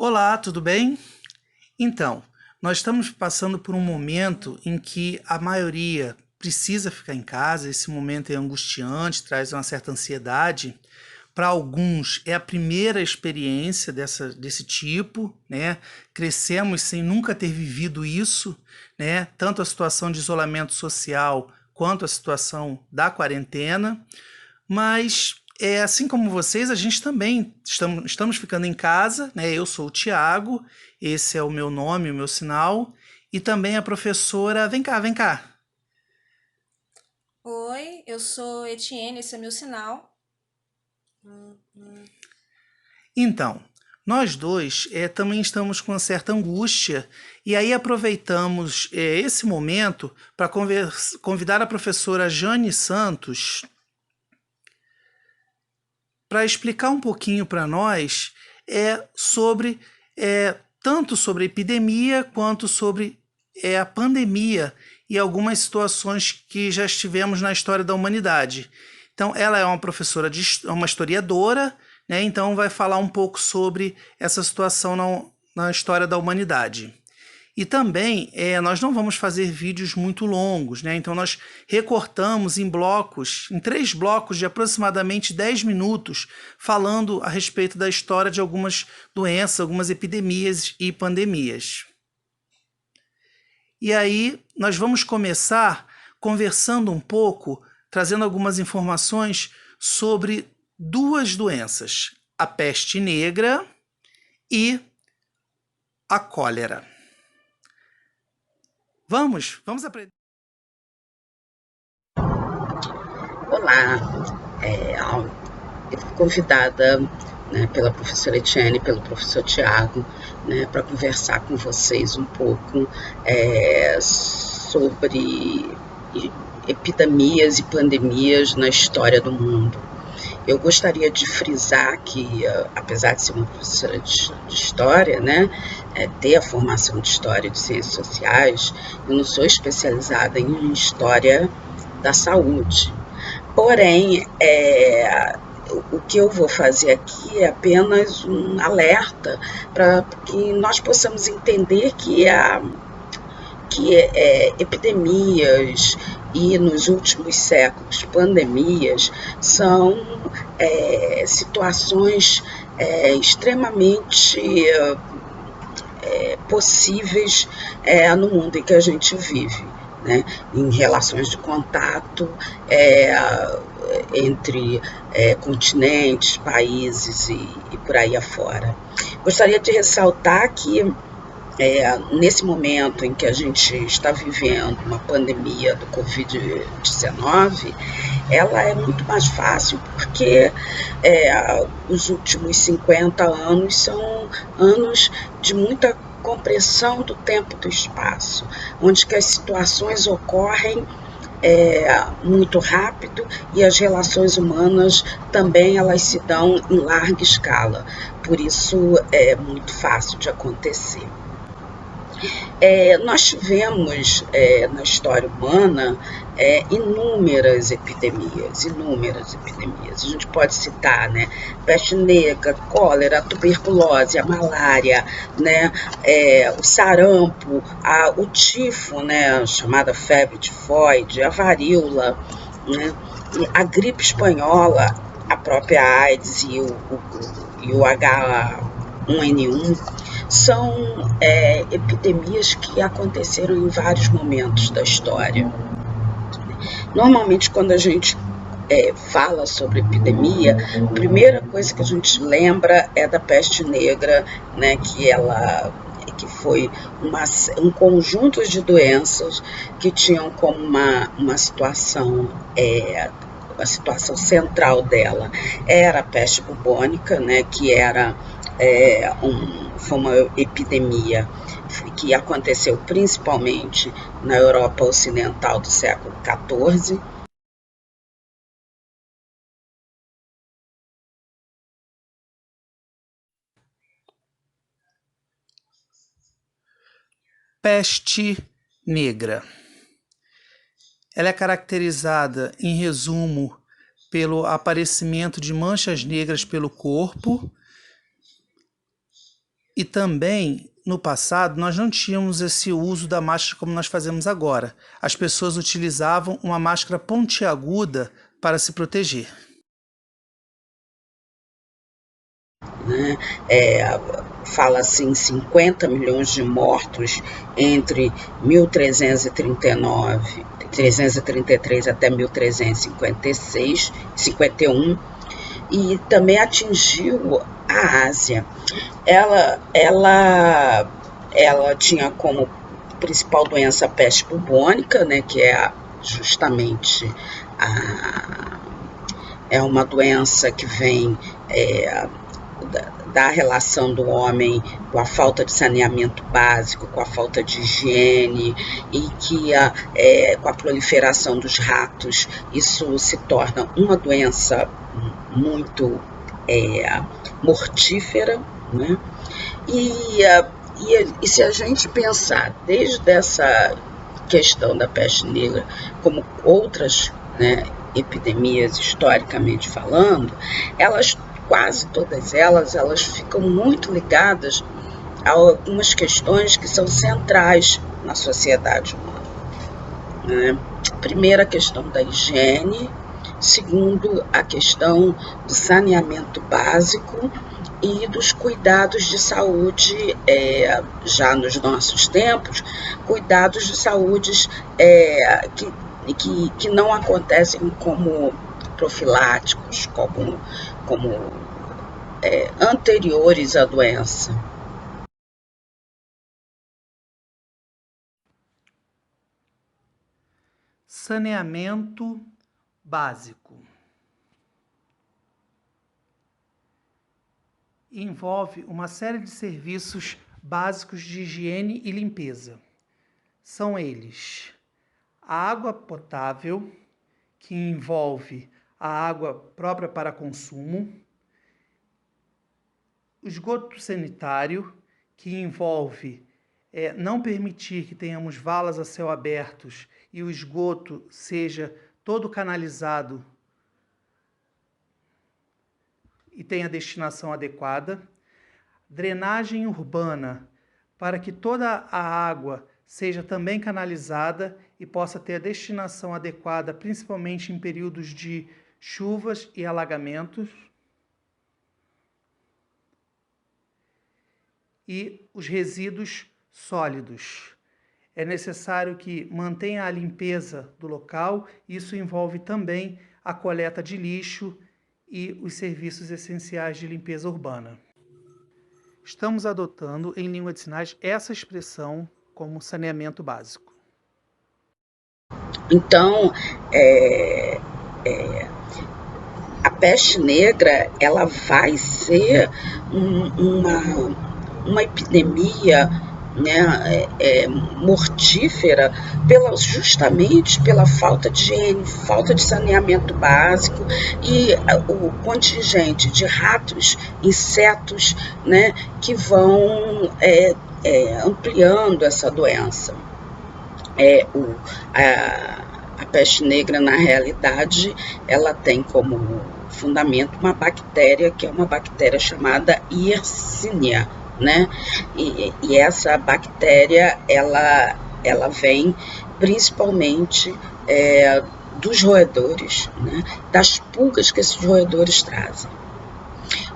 Olá, tudo bem? Então, nós estamos passando por um momento em que a maioria precisa ficar em casa. Esse momento é angustiante, traz uma certa ansiedade. Para alguns é a primeira experiência desse tipo, né? Crescemos sem nunca ter vivido isso, né? Tanto a situação de isolamento social quanto a situação da quarentena. Mas assim como vocês, a gente também estamos ficando em casa, né? Eu sou o Tiago, esse é o meu nome, o meu sinal, e também a professora. Vem cá, vem cá. Oi, eu sou Etienne, esse é meu sinal. Então, nós dois também estamos com uma certa angústia, e aí aproveitamos esse momento para convidar a professora Jane Santos para explicar um pouquinho para nós sobre tanto sobre a epidemia quanto sobre a pandemia e algumas situações que já estivemos na história da humanidade. Então, ela é uma professora, uma historiadora, né? Então vai falar um pouco sobre essa situação na história da humanidade. E também nós não vamos fazer vídeos muito longos, né? Então nós recortamos em blocos, em 3 blocos de aproximadamente 10 minutos, falando a respeito da história de algumas doenças, algumas epidemias e pandemias. E aí nós vamos começar conversando um pouco, trazendo algumas informações sobre 2 doenças, a peste negra e a cólera. Vamos aprender. Olá, eu fui convidada, né, pela professora Etienne e pelo professor Tiago, né, para conversar com vocês um pouco sobre epidemias e pandemias na história do mundo. Eu gostaria de frisar que, apesar de ser uma professora de história, né, ter a formação de história e de ciências sociais, eu não sou especializada em história da saúde. Porém, o que eu vou fazer aqui é apenas um alerta para que nós possamos entender que epidemias e, nos últimos séculos, pandemias são situações extremamente possíveis no mundo em que a gente vive, né, em relações de contato entre continentes, países e por aí afora. Gostaria de ressaltar que nesse momento em que a gente está vivendo uma pandemia do Covid-19, ela é muito mais fácil porque os últimos 50 anos são anos de muita compressão do tempo e do espaço, onde que as situações ocorrem muito rápido e as relações humanas também elas se dão em larga escala, por isso é muito fácil de acontecer. Nós tivemos na história humana inúmeras epidemias. A gente pode citar, né, peste negra, cólera, a tuberculose, a malária, né, o sarampo, o tifo, né, chamada febre tifoide, a varíola, né, a gripe espanhola, a própria AIDS e o H1N1. São epidemias que aconteceram em vários momentos da história. Normalmente, quando a gente fala sobre epidemia, a primeira coisa que a gente lembra é da peste negra, né, que foi um conjunto de doenças que tinham como uma situação a situação central dela era a peste bubônica, né, que era foi uma epidemia que aconteceu principalmente na Europa Ocidental do século XIV. Peste negra. Ela é caracterizada, em resumo, pelo aparecimento de manchas negras pelo corpo E também, no passado, nós não tínhamos esse uso da máscara como nós fazemos agora. As pessoas utilizavam uma máscara pontiaguda para se proteger. Né? Fala-se em 50 milhões de mortos entre 1339, 333 até 1356, 51, e também atingiu a Ásia. Ela tinha como principal doença a peste bubônica, né, que é justamente uma doença que vem da relação do homem com a falta de saneamento básico, com a falta de higiene, e que com a proliferação dos ratos, isso se torna uma doença muito mortífera, né? E se a gente pensar desde essa questão da peste negra, como outras, né, epidemias historicamente falando, quase todas elas ficam muito ligadas a algumas questões que são centrais na sociedade humana, né? Primeiro, a questão da higiene. Segundo, a questão do saneamento básico e dos cuidados de saúde, já nos nossos tempos, cuidados de saúde que não acontecem como profiláticos, como anteriores à doença. Saneamento básico. Envolve uma série de serviços básicos de higiene e limpeza. São eles: a água potável, que envolve a água própria para consumo; o esgoto sanitário, que envolve não permitir que tenhamos valas a céu abertos e o esgoto seja todo canalizado e tenha destinação adequada; drenagem urbana, para que toda a água seja também canalizada e possa ter a destinação adequada, principalmente em períodos de chuvas e alagamentos; e os resíduos sólidos. É necessário que mantenha a limpeza do local. Isso envolve também a coleta de lixo e os serviços essenciais de limpeza urbana. Estamos adotando em língua de sinais essa expressão como saneamento básico. Então, a peste negra, ela vai ser uma epidemia, né, mortífera, justamente pela falta de higiene, falta de saneamento básico e o contingente de ratos, insetos, né, que vão ampliando essa doença. A peste negra, na realidade, ela tem como fundamento uma bactéria, que é uma bactéria chamada Yersinia, né? E essa bactéria, ela vem principalmente dos roedores, né? Das pulgas que esses roedores trazem.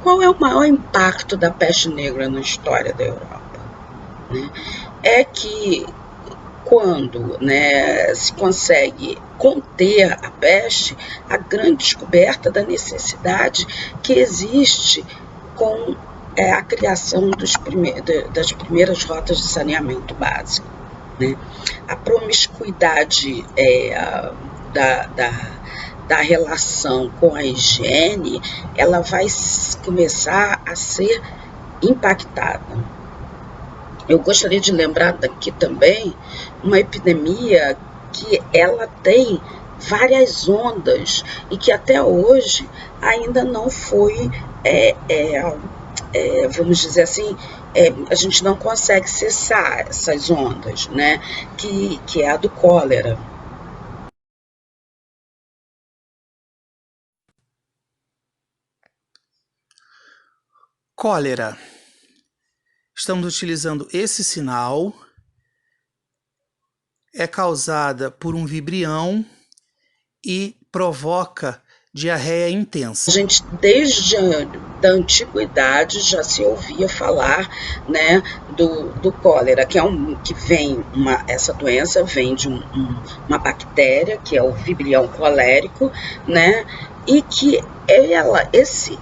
Qual é o maior impacto da peste negra na história da Europa? Né? É que quando, né, se consegue conter a peste, a grande descoberta da necessidade que existe com a criação das primeiras rotas de saneamento básico, né? A promiscuidade da relação com a higiene, ela vai começar a ser impactada. Eu gostaria de lembrar daqui também uma epidemia que ela tem várias ondas e que até hoje ainda não foi, vamos dizer assim, a gente não consegue cessar essas ondas, né? Que é a do cólera. Cólera. estamos utilizando esse sinal, é causada por um vibrião e provoca diarreia intensa. A gente, desde a antiguidade, já se ouvia falar, né, do cólera, que vem essa doença vem de uma bactéria, que é o vibrião colérico, né, e que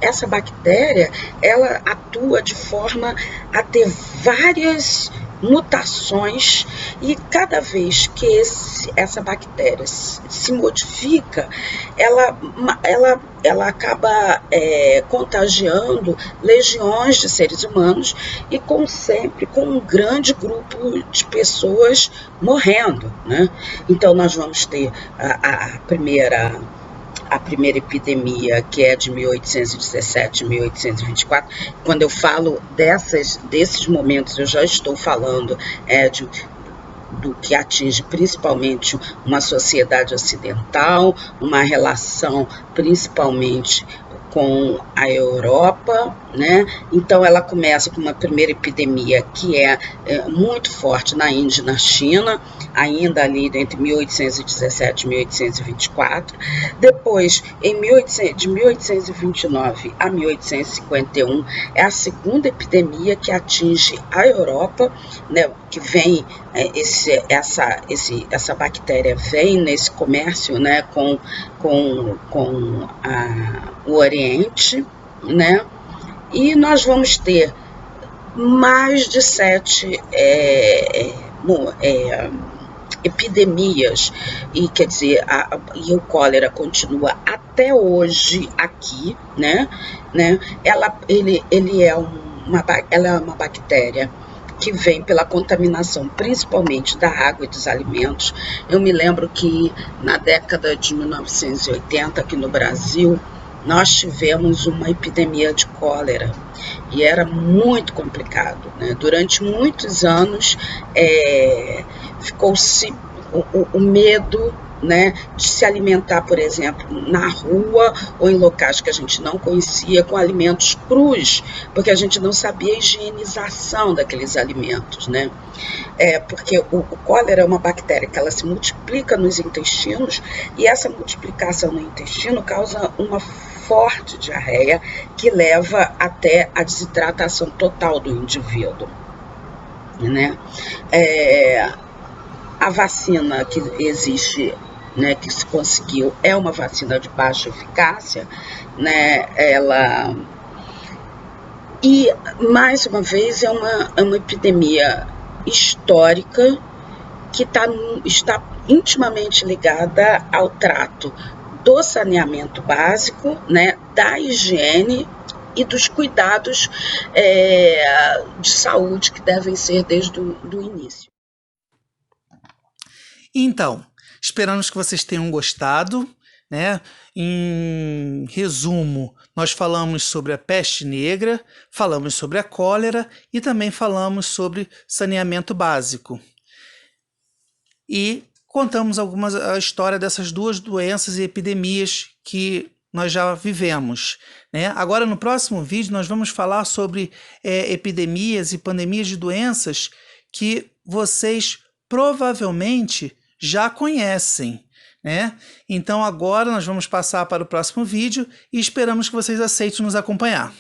essa bactéria, ela atua de forma a ter várias mutações, e cada vez que essa bactéria se modifica, ela acaba contagiando legiões de seres humanos e sempre com um grande grupo de pessoas morrendo, né? Então nós vamos ter a primeira epidemia, que é de 1817 e 1824. Quando eu falo desses momentos, eu já estou falando do que atinge principalmente uma sociedade ocidental, uma relação principalmente com a Europa, né? Então ela começa com uma primeira epidemia que é muito forte na Índia e na China, ainda ali entre 1817 e 1824. Depois, de 1829 a 1851, é a segunda epidemia que atinge a Europa, né? Que vem essa bactéria vem nesse comércio, né? Com o Oriente, né? E nós vamos ter mais de 7 epidemias, e quer dizer, e o cólera continua até hoje aqui, né? Ela é uma bactéria que vem pela contaminação, principalmente da água e dos alimentos. Eu me lembro que na década de 1980, aqui no Brasil, nós tivemos uma epidemia de cólera e era muito complicado, né? Durante muitos anos ficou-se o medo, né, de se alimentar, por exemplo, na rua ou em locais que a gente não conhecia, com alimentos crus, porque a gente não sabia a higienização daqueles alimentos, né? Porque o cólera é uma bactéria que ela se multiplica nos intestinos, e essa multiplicação no intestino causa uma forte diarreia que leva até a desidratação total do indivíduo, né? A vacina que existe, né, que se conseguiu, é uma vacina de baixa eficácia, né? E mais uma vez é uma epidemia histórica que está intimamente ligada ao trato do saneamento básico, né, da higiene e dos cuidados de saúde que devem ser desde o início. Então, esperamos que vocês tenham gostado, né? Em resumo, nós falamos sobre a peste negra, falamos sobre a cólera e também falamos sobre saneamento básico. E contamos a história dessas duas doenças e epidemias que nós já vivemos, né? Agora, no próximo vídeo, nós vamos falar sobre epidemias e pandemias de doenças que vocês provavelmente já conhecem, né? Então agora nós vamos passar para o próximo vídeo e esperamos que vocês aceitem nos acompanhar.